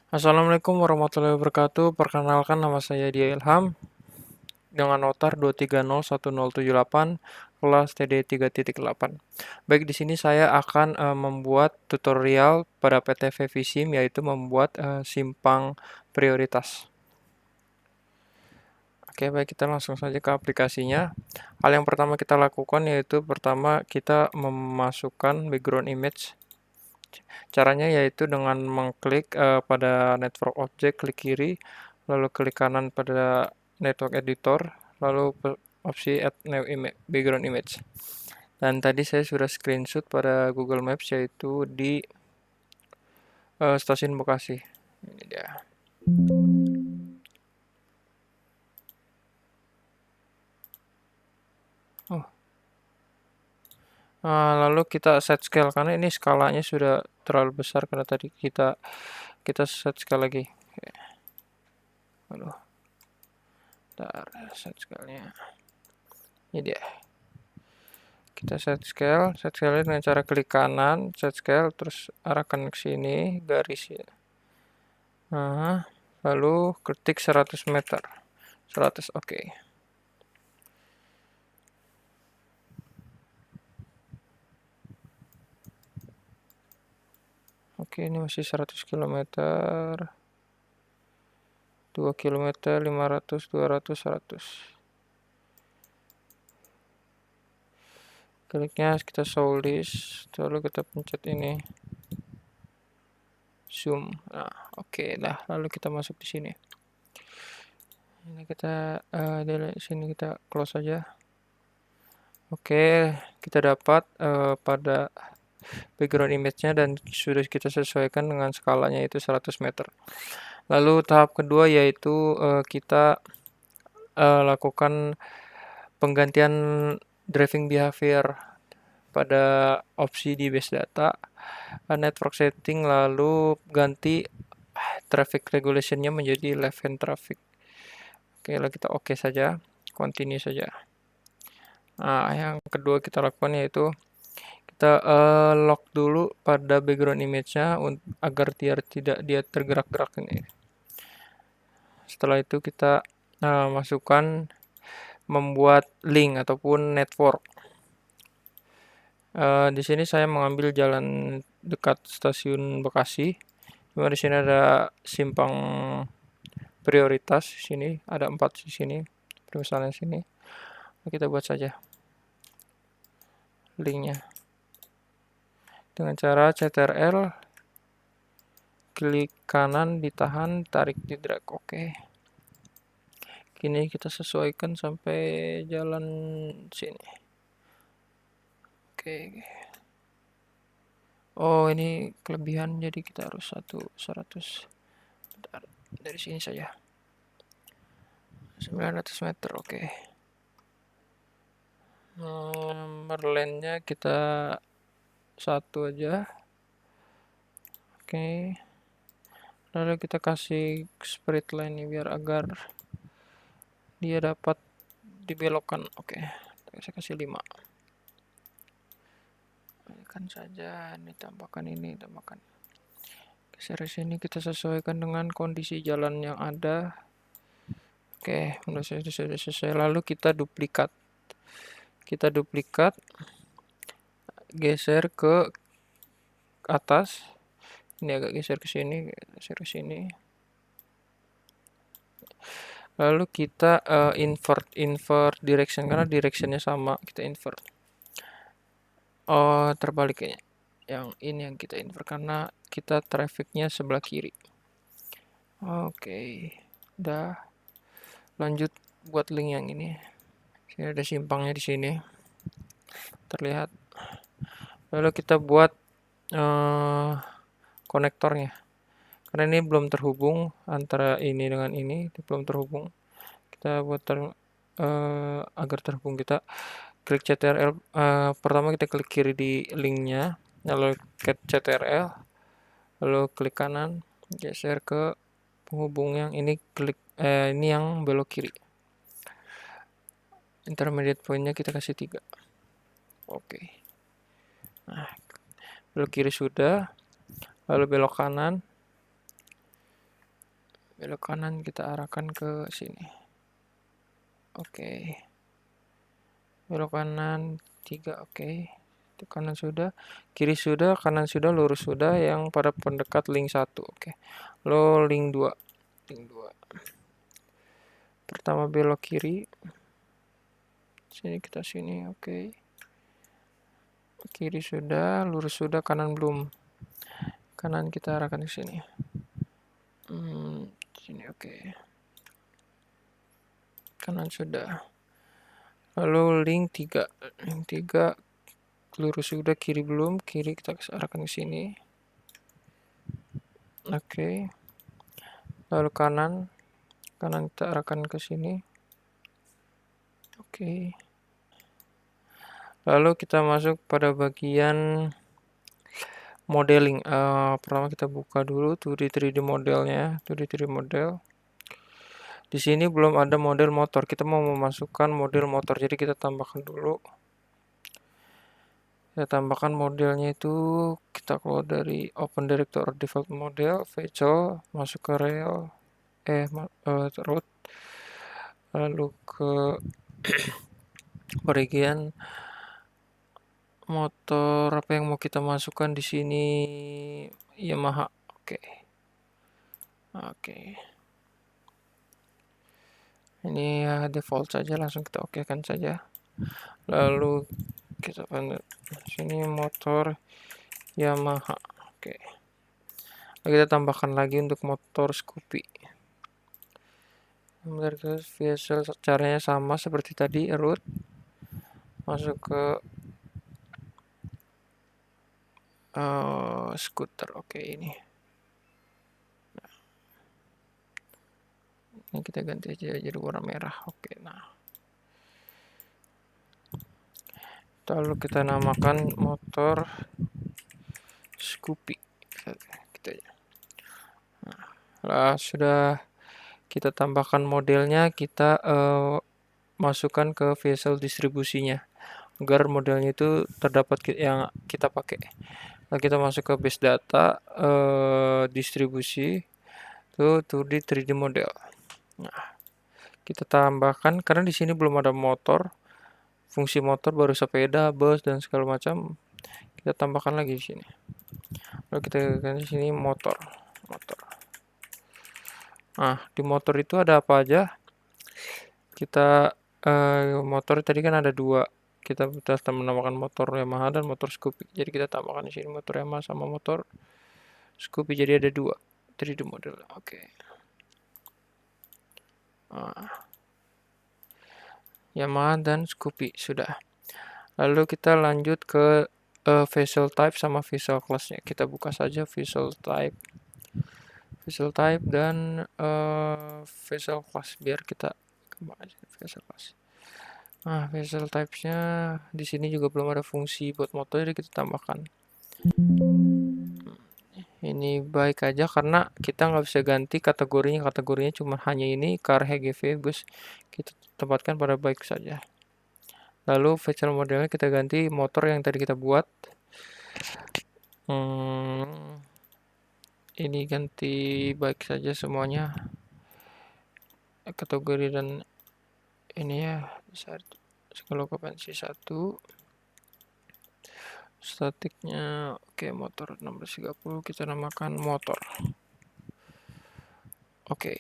Assalamualaikum warahmatullahi wabarakatuh. Perkenalkan nama saya Dia Ilham dengan notar 2301078 kelas TD 3.8. Baik, di sini saya akan membuat tutorial pada PTV Visim, yaitu membuat simpang prioritas. Oke, baik, kita langsung saja ke aplikasinya. Hal yang pertama kita lakukan yaitu pertama kita memasukkan background image. Caranya yaitu dengan mengklik pada network object, klik kiri, lalu klik kanan pada network editor, lalu opsi add new background image. Dan tadi saya sudah screenshot pada Google Maps yaitu di stasiun Bekasi. Ini dia. Oh. Lalu kita set scale karena ini skalanya sudah terlalu besar karena tadi kita set scale lagi. Oke. Aduh. Bentar, set scale-nya. Ini dia. Kita set scale dengan cara klik kanan, set scale, terus arahkan ke sini, garis ya. Lalu ketik 100 meter. 100, oke. Oke, ini masih 100 km. 2 km, 500, 200, 100. Kliknya kita show list, lalu kita pencet ini. Zoom. Nah, oke, dah. Lalu kita masuk di sini. Ini kita dari sini kita close saja. Oke, kita dapat pada background image-nya dan sudah kita sesuaikan dengan skalanya yaitu 100 meter. Lalu tahap kedua yaitu kita lakukan penggantian driving behavior pada opsi di base data, network setting, lalu ganti traffic regulation-nya menjadi left hand traffic. Oke, lalu kita oke saja, continue saja. Nah, yang kedua kita lakukan yaitu kita lock dulu pada background image-nya agar tidak dia tergerak-gerak ini. Setelah itu kita masukkan membuat link ataupun network. Di sini saya mengambil jalan dekat stasiun Bekasi. Di sini ada simpang prioritas. Di sini ada 4 di sini. Misalnya sini. Kita buat saja linknya dengan cara CTRL, klik kanan, ditahan, tarik di drag. Oke. Kini kita sesuaikan sampai jalan sini. Oke. Oh, ini kelebihan jadi kita harus 100. Bentar, dari sini saja. 900 meter, oke. Merlennya kita 1 aja. Oke. Lalu kita kasih spread line ini biar agar dia dapat dibelokkan. Oke. Saya kasih 5. Kan saja, ini tambahkan ini, tambahkan. Geser sini kita sesuaikan dengan kondisi jalan yang ada. Oke, sudah selesai. Lalu kita duplikat. Geser ke atas. Ini agak geser ke sini, geser ke sini. Lalu kita invert direction karena directionnya sama, kita invert. Oh, terbalik kayaknya. Yang ini yang kita invert karena kita trafficnya sebelah kiri. Oke, udah. Lanjut buat link yang ini. Sini ada simpangnya di sini. Terlihat. Lalu kita buat konektornya. Karena ini belum terhubung antara ini dengan ini, belum terhubung. Kita buat agar terhubung kita klik CTRL. Pertama kita klik kiri di linknya, lalu klik CTRL, lalu klik kanan, geser ke penghubung yang ini, klik ini yang belok kiri. Intermediate point-nya kita kasih 3. Oke. Nah, belok kiri sudah, lalu belok kanan. belok kanan kita arahkan ke sini. Oke. Belok kanan 3, oke. Itu kanan sudah, kiri sudah, kanan sudah, lurus sudah, yang pada pendekat link 1, oke. Lo link 2. Link 2. Pertama belok kiri. Sini kita sini, oke. Kiri sudah, lurus sudah, kanan belum. Kanan kita arahkan ke sini. Sini, oke. Kanan sudah. Lalu link 3. Link 3 lurus sudah, kiri belum. Kiri kita arahkan ke sini. Oke. Lalu kanan kita arahkan ke sini. Oke. Lalu kita masuk pada bagian modeling. Pertama kita buka dulu 2D 3D modelnya, 2D 3D model. Di sini belum ada model motor. Kita mau memasukkan model motor, jadi kita tambahkan dulu. Kita tambahkan modelnya itu, kita keluar dari Open Director Default Model, Vehicle, masuk ke road, lalu ke bagian motor apa yang mau kita masukkan di sini, Yamaha. Oke. Ini ya default saja, langsung kita oke kan saja. Lalu kita panggil sini motor Yamaha. Oke. Lalu kita tambahkan lagi untuk motor Scoopy. Vehicle caranya sama seperti tadi, root, masuk ke skuter. Oke, ini kita ganti aja jadi warna merah. Oke, nah lalu kita namakan motor Scoopy. Kita nah, sudah kita tambahkan modelnya, kita masukkan ke vehicle distribusinya agar modelnya itu terdapat yang kita pakai. Lalu kita masuk ke base data, distribusi, itu 2D 3D model. Nah, kita tambahkan karena di sini belum ada motor, fungsi motor baru sepeda, bus dan segala macam. Kita tambahkan lagi di sini. Lalu kita ganti sini motor. Nah, di motor itu ada apa aja? Kita motor tadi kan ada 2. Kita menamakan motor Yamaha dan motor Scoopy. Jadi kita tambahkan di sini motor Yamaha sama motor Scoopy, jadi ada 2 3D model. Oke. Yamaha dan Scoopy sudah. Lalu kita lanjut ke vessel type sama vessel class-nya. Kita buka saja vessel type dan vessel class biar kita kembali vessel class. Nah, vessel types-nya di sini juga belum ada fungsi buat motor, jadi kita tambahkan. Ini baik aja karena kita nggak bisa ganti kategorinya cuma hanya ini car, HGV, bus. Kita tempatkan pada baik saja. Lalu vehicle modelnya kita ganti motor yang tadi kita buat. Ini ganti baik saja semuanya, kategori dan ini ya, skala okupansi 1, statiknya oke, motor 1630 kita namakan motor. Oke.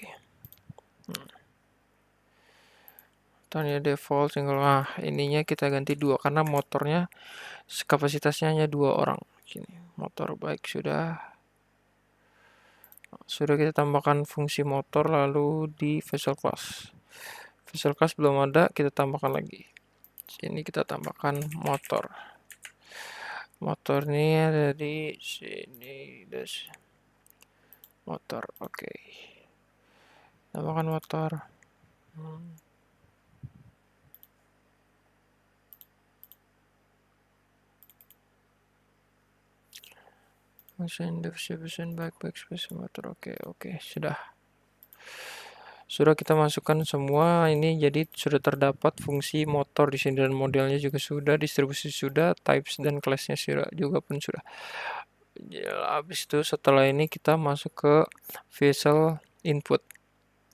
Tanya default single. Nah, ininya kita ganti 2 karena motornya kapasitasnya hanya 2 orang. Sini motor baik sudah kita tambahkan fungsi motor. Lalu di vessel class belum ada, kita tambahkan lagi. Sini kita tambahkan motor ini ada di sini, motor. Oke. Tambahkan motor. Mesin distribution baik space motor. Oke, sudah kita masukkan semua ini, jadi sudah terdapat fungsi motor di sini dan modelnya juga sudah, distribusi sudah, types dan class-nya sudah. Ya, habis itu setelah ini kita masuk ke vessel input.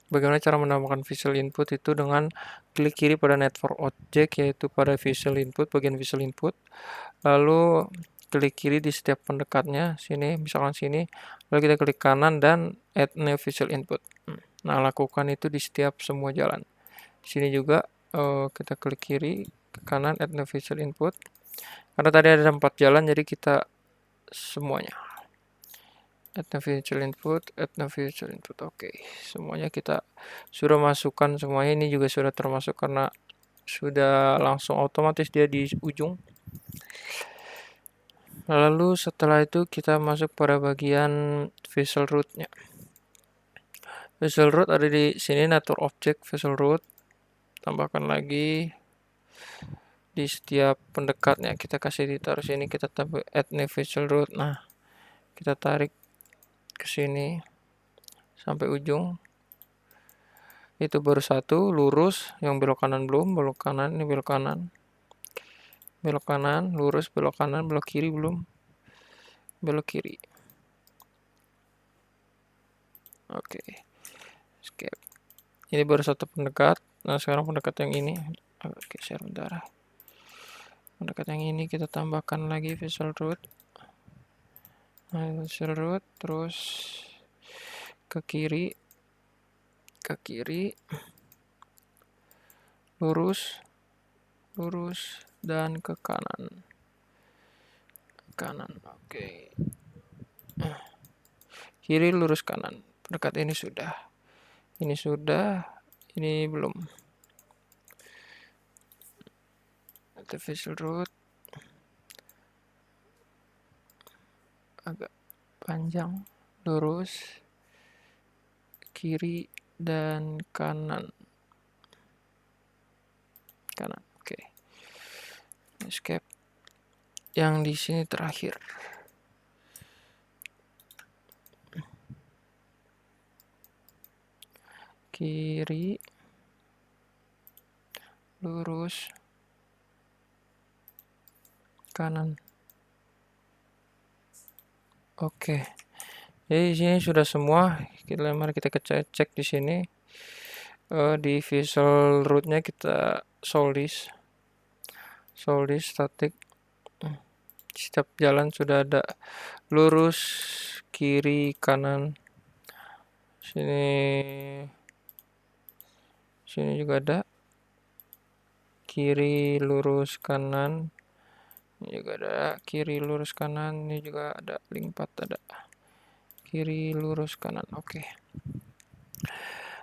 Bagaimana cara menambahkan visual input itu dengan klik kiri pada network object, yaitu pada visual input, bagian visual input. Lalu klik kiri di setiap pendekatnya, sini, misalkan sini. Lalu kita klik kanan dan add new visual input. Nah, lakukan itu di setiap semua jalan. Di sini juga kita klik kiri ke kanan, add new visual input. Karena tadi ada 4 jalan, jadi kita semuanya. Add new visual input, add new visual input. Oke, semuanya kita sudah masukkan semuanya. Ini juga sudah termasuk karena sudah langsung otomatis dia di ujung. Lalu setelah itu kita masuk pada bagian visual root-nya. Visual root ada di sini, network object visual root. Tambahkan lagi di setiap pendekatnya, kita kasih ditaruh sini, kita tambah add new visual root. Nah, kita tarik ke sini sampai ujung. Itu baru satu, lurus, yang belok kanan belum, belok kanan, ini belok kanan. Belok kanan, lurus, belok kanan, belok kiri belum. Belok kiri. Oke. Escape. Ini baru satu pendekat. Nah, sekarang pendekat yang ini. Oke, share bentar. Pendekat yang ini kita tambahkan lagi visual root. Nah, visual root, terus ke kiri. Ke kiri. Lurus. Lurus. Dan ke kanan. Kanan, oke. Kiri, lurus, kanan. Pendekat ini sudah. Ini sudah. Ini belum. Itu visual root. Agak panjang, lurus, kiri, dan kanan. Kanan, oke. Escape. Yang di sini terakhir. Kiri, lurus, kanan. Oke. Jadi di sini sudah semua. Mari kita cek di sini. Di visual root-nya kita solid static. Setiap jalan sudah ada lurus, kiri, kanan. Sini juga ada kiri, lurus, kanan. Ini juga ada kiri, lurus, kanan. Ini juga ada link 4, ada kiri, lurus, kanan. Oke.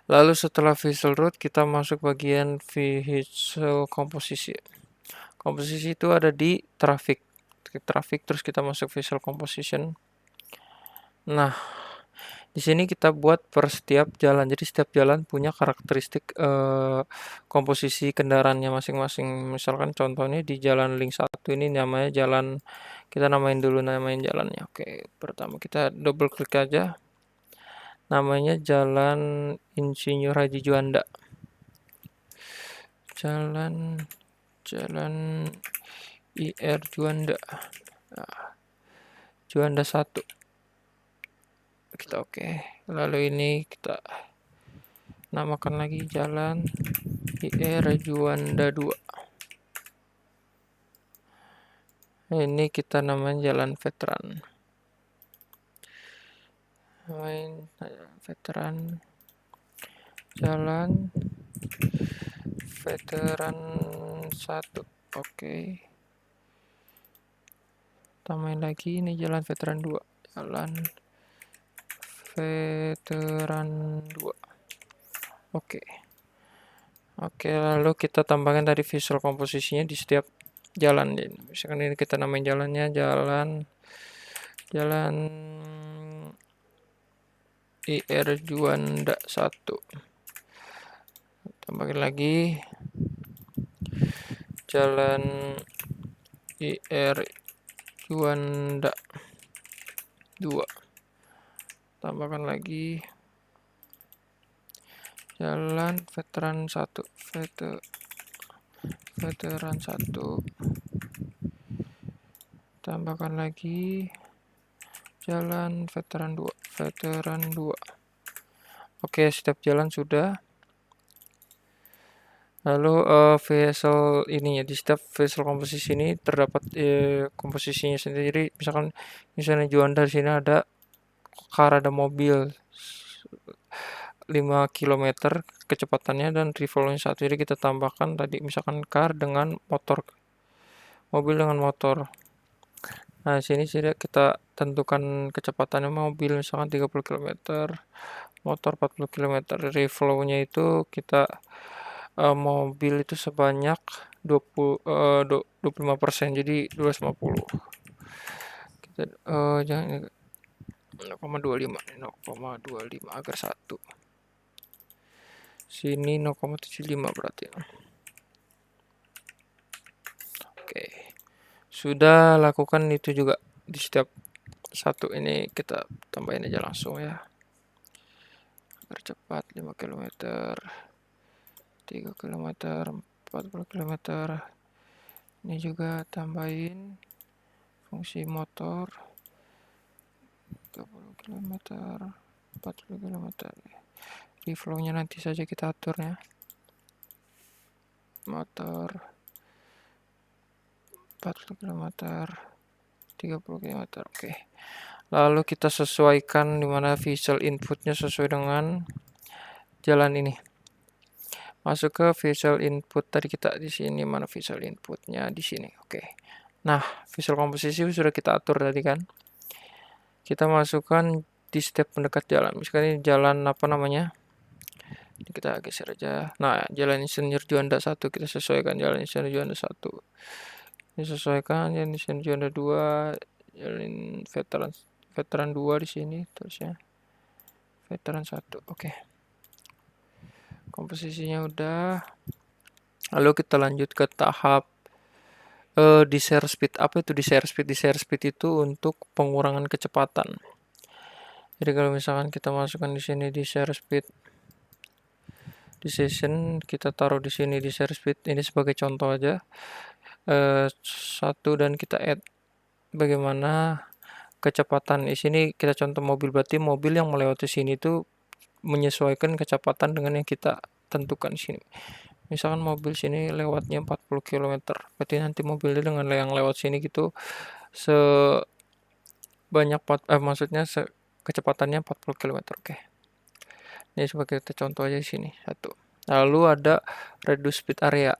Lalu setelah visual root kita masuk bagian visual komposisi. Komposisi itu ada di traffic. Terus kita masuk visual composition. Nah, di sini kita buat per setiap jalan. Jadi setiap jalan punya karakteristik komposisi kendaraannya masing-masing. Misalkan contohnya di jalan link 1 ini namanya jalan, kita namain dulu jalannya. Oke, pertama kita double klik aja. Namanya Jalan Insinyur Haji Juanda. Jalan IR Juanda. Nah, Juanda 1. Kita oke. Lalu ini kita namakan lagi Jalan IR Juanda 2. Ini kita namain Jalan Veteran. Jalan Veteran 1. Oke. Tambahin lagi ini Jalan Veteran 2. Jalan Veteran 2. Oke. Oke, lalu kita tambahkan tadi visual komposisinya di setiap jalan. Misalkan ini kita namain jalannya Jalan IR Juanda 1. Tambahkan lagi Jalan IR Juanda 2. Tambahkan lagi Jalan Veteran 1. Veteran 1. Tambahkan lagi Jalan Veteran 2. Veteran 2. Oke, setiap jalan sudah. Lalu vessel ini ya, di setiap vessel komposisi ini terdapat komposisinya sendiri. Misalnya Juanda di sini ada car, ada mobil 5 km kecepatannya dan revolve-nya 1. Jadi kita tambahkan tadi misalkan car dengan motor, mobil dengan motor. Nah, sini kita tentukan kecepatannya mobil misalkan 30 km, motor 40 km. Revolve-nya itu kita mobil itu sebanyak 25%, jadi 250. Kita jangan 0,25 agar 1. Sini 0,75 berarti. Oke. Sudah lakukan itu juga di setiap satu. Ini kita tambahin aja langsung ya. Agar cepat 5 km, 3 km, 40 km. Ini juga tambahin fungsi motor 30 km, 40 km. Reflow-nya nanti saja kita atur ya. Motor 40 km, 30 km. Oke. Lalu kita sesuaikan dimana visual inputnya sesuai dengan jalan ini. Masuk ke visual input tadi kita di sini, mana visual inputnya di sini. Oke. Nah, visual komposisi sudah kita atur tadi kan. Kita masukkan di step pendekat jalan. Misalkan ini jalan apa namanya? Ini kita geser aja. Nah, jalan Insinyur Juanda 1 kita sesuaikan jalan Insinyur Juanda 1. Disesuaikan jalan Insinyur Juanda 2, jalan veteran 2 di sini terusnya. Veteran 1. Oke. Komposisinya udah. Lalu kita lanjut ke tahap desire speed. Apa itu desire speed? Desire speed itu untuk pengurangan kecepatan. Jadi kalau misalkan kita masukkan di sini desire speed decision, kita taruh di sini desire speed ini sebagai contoh aja. 1 dan kita add bagaimana kecepatan di sini. Kita contoh mobil, berarti mobil yang melewati sini itu menyesuaikan kecepatan dengan yang kita tentukan di sini. Misalkan mobil sini lewatnya 40 km, berarti nanti mobilnya dengan yang lewat sini gitu sebanyak maksudnya kecepatannya 40 km. Oke. Ini sebagai contoh aja di sini 1. Lalu ada reduce speed area.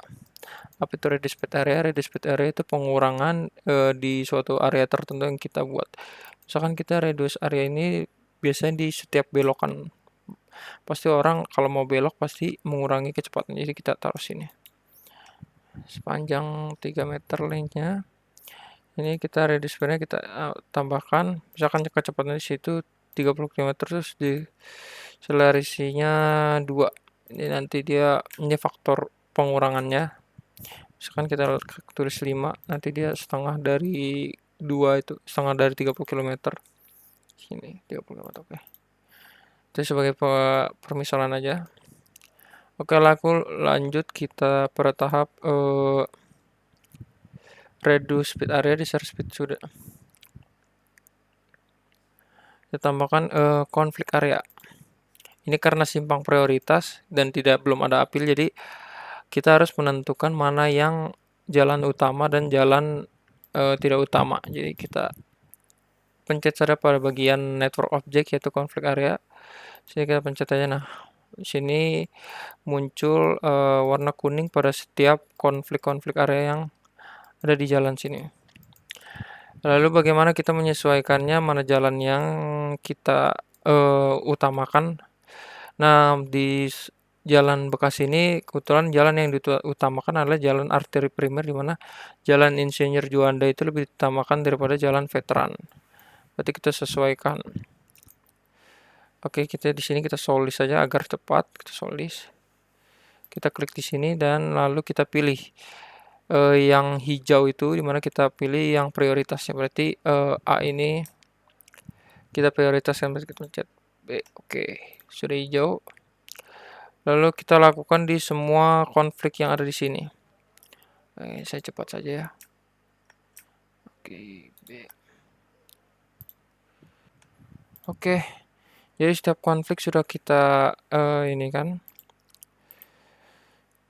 Apa itu reduce speed area? Reduce speed area itu pengurangan di suatu area tertentu yang kita buat. Misalkan kita reduce area ini biasanya di setiap belokan. Pasti orang kalau mau belok pasti mengurangi kecepatan. Jadi kita taruh sini. Sepanjang 3 meter lengthnya. Ini kita reduce speednya kita tambahkan. Misalkan kecepatan di situ 30 km terus di selerisinya 2. Ini nanti ini faktor pengurangannya. Misalkan kita tulis 5, nanti dia setengah dari 2 itu, setengah dari 30 km. Sini 30 km. Oke. Itu sebagai permisalan aja. Oke, lanjut kita pada tahap reduce speed area, desire speed sudah. Kita tambahkan konflik area. Ini karena simpang prioritas dan belum ada apil, jadi kita harus menentukan mana yang jalan utama dan jalan tidak utama. Jadi kita pencet saja pada bagian network object yaitu konflik area. Sini kita pencet aja. Nah, di sini muncul warna kuning pada setiap konflik-konflik area yang ada di jalan sini. Lalu bagaimana kita menyesuaikannya, mana jalan yang kita utamakan. Nah, di jalan bekas ini kebetulan jalan yang diutamakan adalah jalan arteri primer, di mana jalan Insinyur Juanda itu lebih diutamakan daripada jalan veteran. Berarti kita sesuaikan. Oke, kita di sini kita solis saja agar cepat. Kita solis. Kita klik di sini dan lalu kita pilih yang hijau itu, dimana kita pilih yang prioritasnya. Berarti A ini kita prioritaskan, berarti kita pencet B. Oke, sudah hijau. Lalu kita lakukan di semua konflik yang ada di sini. Saya cepat saja ya. Oke, B. Oke, Jadi setiap konflik sudah kita ini kan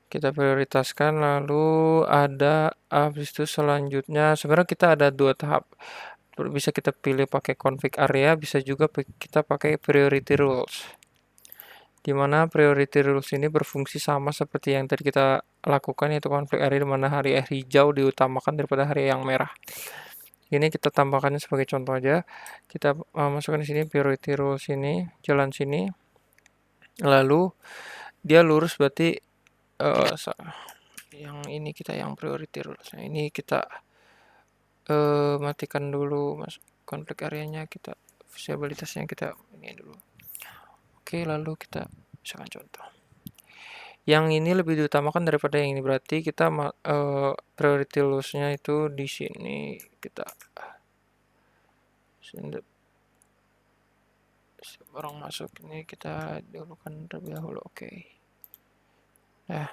kita prioritaskan, lalu ada habis itu selanjutnya sebenarnya kita ada 2 tahap. Bisa kita pilih pakai config area, bisa juga kita pakai priority rules. Di mana priority rules ini berfungsi sama seperti yang tadi kita lakukan, yaitu config area di mana area hijau diutamakan daripada area yang merah. Ini kita tambahkannya sebagai contoh aja. Kita masukkan di sini priority rules ini, jalan sini. Lalu dia lurus berarti yang ini kita yang priority rules. Nah, ini kita matikan dulu konflik areanya, kita visibilitasnya kita ini dulu. Oke, lalu kita misalkan contoh. Yang ini lebih diutamakan daripada yang ini, berarti kita priority rules-nya itu di sini kita orang masuk ini kita dulukan terlebih dahulu. Oke. Nah.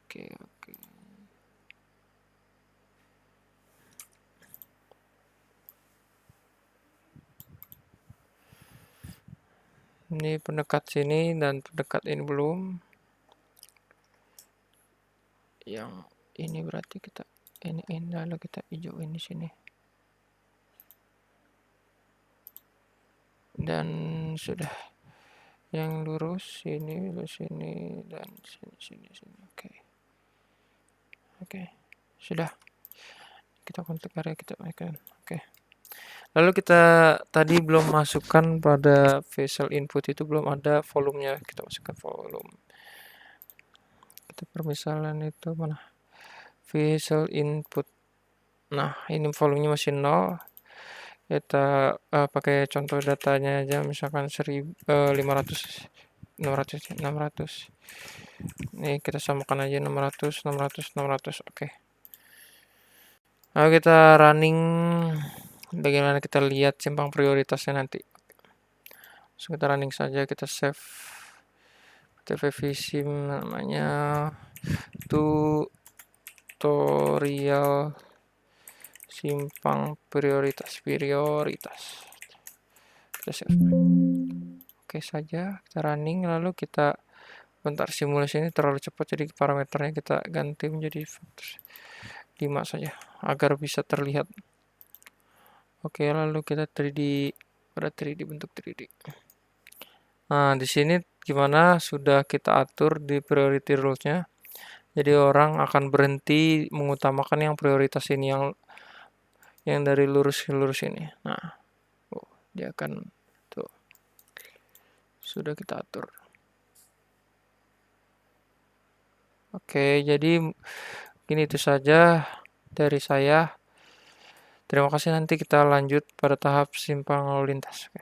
Oke. Ini pendekat sini dan pendekat ini belum. Yang ini berarti kita ini lalu kita hijauin di sini. Dan sudah. Yang lurus sini dan sini. Oke. Sudah. Kita kontak area kita mainkan. Oke. Lalu kita tadi belum masukkan pada visual input itu belum ada volumenya. Kita masukkan volume. Kita permisalan itu mana? Visual input. Nah, ini volumenya masih 0. Kita pakai contoh datanya aja, misalkan 500 600. Nih kita samakan aja 600. Oke. Lalu kita running, bagaimana kita lihat simpang prioritasnya nanti. So, kita running saja, kita save vsim namanya tutorial simpang prioritas. Kita save. Oke saja, kita running, lalu kita bentar, simulasi ini terlalu cepat, jadi parameternya kita ganti menjadi 5 saja agar bisa terlihat. Oke, lalu kita 3D bentuk 3D. Nah, di sini gimana sudah kita atur di priority rules-nya. Jadi orang akan berhenti mengutamakan yang prioritas ini, yang dari lurus ke lurus ini. Nah, dia akan tuh sudah kita atur. Oke, jadi mungkin itu saja dari saya. Terima kasih, nanti kita lanjut pada tahap simpang lalu lintas.